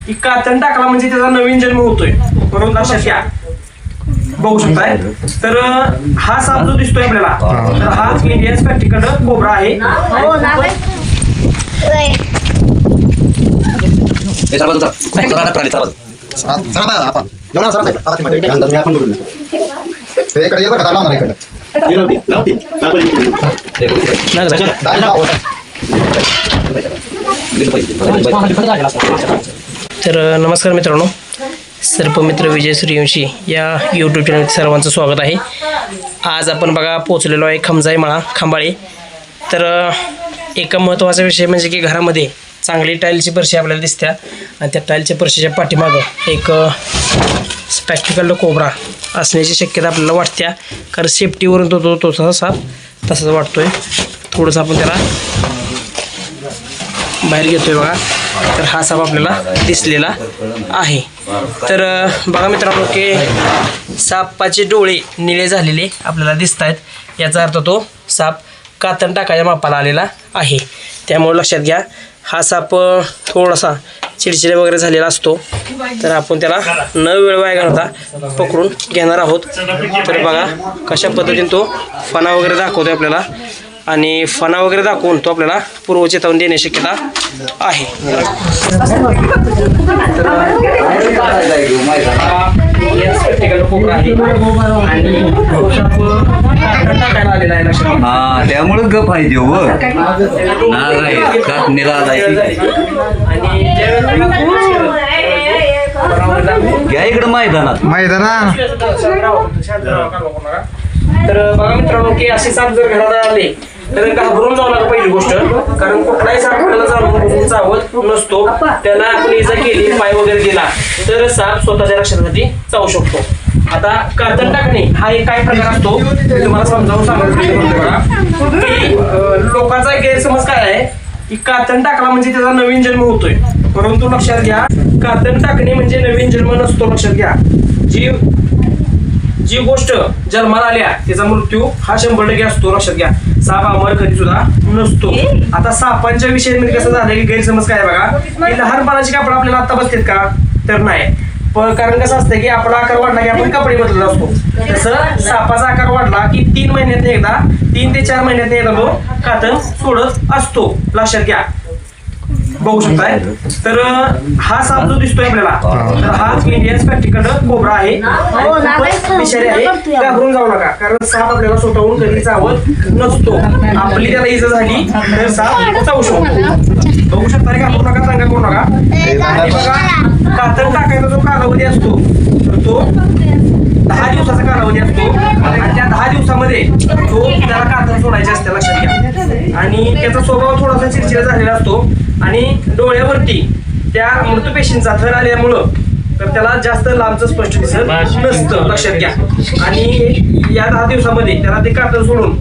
की कातण टाकला म्हणजे त्याचा नवीन जन्म होतोय. बरोबर लक्षात घ्या. बघू शकताय. तर हा साप जो दिसतोय आपल्याला तर हा इंडियन स्पेक्टिकल्ड कोब्रा आहे. तर नमस्कार मित्रांनो, सर्पमित्र विजय सूर्यवंशी या यूट्यूब चॅनल सर्वांचं स्वागत आहे. आज आपण बघा पोचलेलो आहे खमजाई माळा खंबाळे. तर एक महत्त्वाचा विषय म्हणजे की घरामध्ये चांगली टाईलची फरशी आपल्याला दिसत्या आणि त्या टाईलच्या फरशीच्या पाठीमागं एक स्पेक्टिकल्ड कोब्रा असण्याची शक्यता आपल्याला वाटत्या. कारण सेफ्टीवरून तो साप तसाच वाटतोय. थोडंसं आपण त्याला बाहेर घेतोय बघा. तर हा साप आपल्याला दिसलेला आहे. तर बघा मित्रांनो की सापाचे डोळे निळे झालेले आपल्याला दिसत आहेत. याचा अर्थ तो साप कातण टाकायच्या मापाला आलेला आहे. त्यामुळे लक्षात घ्या, हा साप थोडासा चिडचिड वगैरे झालेला असतो. तर आपण त्याला न वेळ वाया घालता पकडून घेणार आहोत. तर बघा कशा पद्धतीने तो फणा वगैरे दाखवतोय आपल्याला आणि फणा वगैरे दाखवून तो आपल्याला पूर्वचेतावणी देण्याची शक्यता आहे. त्यामुळे गप आहे देव घ्या इकडं मैदानात तर बघा मित्रांनो की असे साप जर घरात आले तर घाबरून जाऊ नका. पहिली गोष्ट, कारण कुठलाही साप आपल्याला जाणून चावत नसतो. त्याला आपण इजा केली, पाय वगैरे दिला तर साप स्वतःच्या रक्षणासाठी जाऊ शकतो. आता कातण टाकणे हा एक काय प्रकार असतो मी तुम्हाला समजावून सांगायचं की लोकांचा गैरसमज काय आहे की कातण टाकला म्हणजे त्याचा नवीन जन्म होतोय. परंतु लक्षात घ्या, कातण टाकणे म्हणजे नवीन जन्म नसतो. लक्षात घ्या, जी गोष्ट जन्माला आल्या त्याचा मृत्यू हा 100% असतो. लक्षात घ्या, साप अमर कधी सुद्धा नसतो. आता सापांच्या विषयामध्ये कसं झालं की गैरसमज काय बघा की लहानपणाची कापड आपल्याला आता बसतात का, तर नाही. कारण कसं असतं की आपला आकार वाढला की आपण कपडे बदलत असतो. तसं सापाचा आकार वाढला की 3 महिन्यात एकदा 3 ते 4 महिन्यात एकदा तो कातण सोडत असतो. लक्षात घ्या. बघू शकताय. तर हा साप जो दिसतोय आपल्याला तर हा इंडियन स्पेक्टिकल्ड कोब्रा आहे. विषारी आहे, घाबरून जाऊ नका. कारण साप आपल्याला स्वतःहून कधी चावत नसतो. आपली त्याला इजा झाली तर साप चावू शकतो. बघू शकता, घाबरू नका, सांगा करू नका. आणि बघा कातण टाकायचा जो कालावधी असतो तर तो 10 दिवसाचा कालावधी असतो आणि त्या 10 दिवसामध्ये तो त्याला कातण सोडायचे असते. लक्षात घ्या. आणि त्याचा स्वभाव थोडासा चिडचिड झालेला असतो आणि डोळ्यावरती त्या मृतपेशींचा थर आल्यामुळं तर त्याला जास्त लांबचं स्पष्ट दिसत नसतं. लक्षात घ्या. आणि या 10 दिवसामध्ये त्याला ते कातण सोडून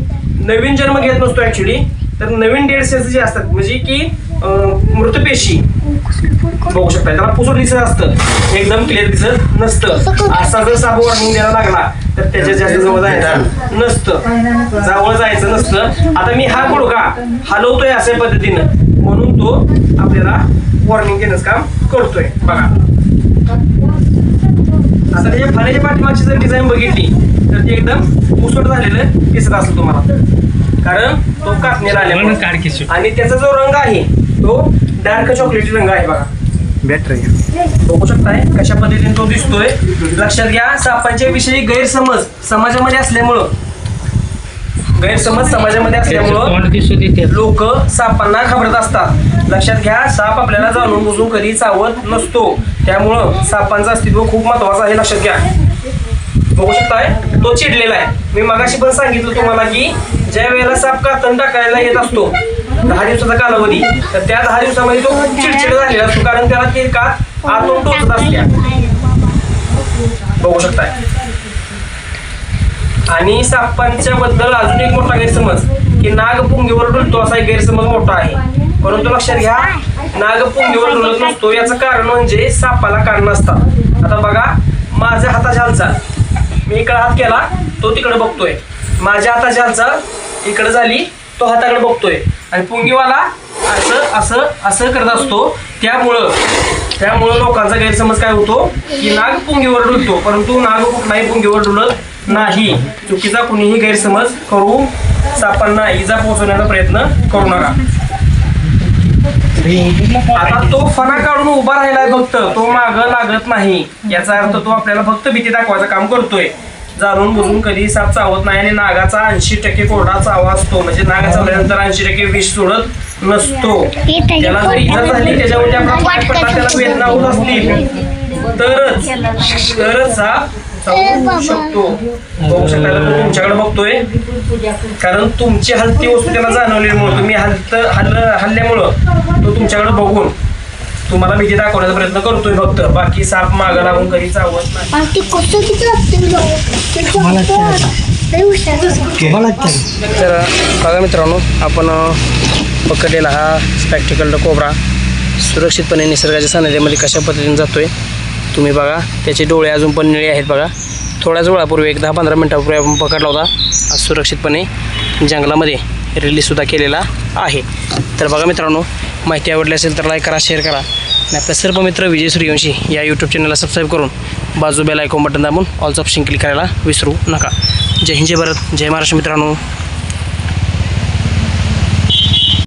नवीन जन्म घेत नसतो. ऍक्च्युली तर नवीन डेड सेल्स जे असतात म्हणजे की मृतपेशी बघू शकता त्याला पुसून दिसत असतं, एकदम क्लिअर दिसत नसतं. असा जर साप वॉर्निंग द्यायला लागला तर त्याच्या जास्त जवळ जायचं नसतं, जवळ जायचं नसतं. आता मी हा गुडघा हलवतोय अशा पद्धतीनं म्हणून तो आपल्याला वॉर्निंग देण्याचं काम करतोय. बघा आता त्याच्या फण्याच्या पाठीमागची जर डिझाईन बघितली तर ती एकदम मुसट झालेलं दिसत असेल तुम्हाला, कारण तो कापणीला आल्यामुळे. आणि त्याचा जो रंग आहे तो डार्क चॉकलेटी रंग आहे. बघा बॅटरी बघू शकताय कशा पद्धतीने तो दिसतोय. लक्षात घ्या, सापांच्या विषयी गैरसमज समाजामध्ये असल्यामुळं लोक सापांना घाबरत असतात. लक्षात घ्या, साप आपल्याला जाणून बुजून कधी चावत नसतो. त्यामुळं सापांचं अस्तित्व खूप महत्वाचं आहे. लक्षात घ्या. बघू शकताय तो चिडलेला आहे. मी मगाशी पण सांगितलं तुम्हाला की ज्या वेळेला साप कातण टाकायला येत असतो 10 दिवसाचा कालावधी तर त्या 10 दिवसामध्ये तो खूप चिडचिड झालेला असतो, कारण त्याला ते कात आतून टोचत असत्या. बघू शकताय. आणि सापांच्या बद्दल अजून एक मोठा गैरसमज की नाग पुंगीवर डुलतो असा एक गैरसमज मोठा आहे. परंतु लक्षात घ्या, नाग पुंगीवर डुलत नसतो. याचं कारण म्हणजे सापाला कारण असतात. आता बघा माझ्या हाताच्या हालचाल, मी इकडे हात केला तो तिकडे बघतोय, माझ्या हाताची हालचाल इकडे झाली तो हाताकडे बघतोय आणि पुंगीवाला असं असं असं करत असतो. त्यामुळं त्यामुळे लोकांचा गैरसमज काय होतो की नाग पुंगीवर डुलतो, परंतु नाग कुठलाही पुंगीवर डुलत नाही. चुकीचा कुणीही गैरसमज करू सापांना इजा पोहोचवण्याचा प्रयत्न करू नका. आता तो फणा काढून उभा राहिलाय फक्त, तो माग लागत नाही. याचा अर्थ तो आपल्याला फक्त भीती दाखवायचं काम करतोय. जाणून बुजून कधी साप चावत नाही आणि नागाचा 80% कोरडा चावा असतो. म्हणजे नाग चावल्यानंतर 80% विष सोडत नसतो. त्याला जर इजा झाली त्याच्यावरती आपला पाय पडला, त्याला वेदना होत असतील तरच साप चावू शकतो. बघू शकता तो तुमच्याकडे बघतोय, कारण तुमची हलती वस्तू त्याला जाणवल्यामुळे, तुम्ही हल्ल्यामुळं तो तुमच्याकडे बघून तुम्हाला भीती दाखवण्याचा प्रयत्न करतोय फक्त. बाकी साप मागं लागून कधी चावत नाही. तर बघा मित्रांनो, आपण पकडलेला हा स्पॅक्टिकल्ड कोब्रा सुरक्षितपणे निसर्गाच्या सानिध्यामध्ये कशा पद्धतीने जातोय तुम्ही बघा. त्याचे डोळे अजून पण निळे आहेत बघा. थोड्याच वेळापूर्वी 10-15 मिनिटापूर्वी आपण पकडला होता. आज सुरक्षितपणे जंगलामध्ये रिलीजसुद्धा केलेला आहे. तर बघा मित्रांनो, माहिती आवडली असेल तर लाईक करा, शेअर करा आणि आपल्या सर्व मित्र विजय सूर्यवंशी या यूट्यूब चॅनलला सबस्क्राईब करून बाजू बेल आयकॉन बटन दाबून ऑल ऑप्शन क्लिक करायला विसरू नका. जय हिंद, जय भारत, जय महाराष्ट्र मित्रांनो.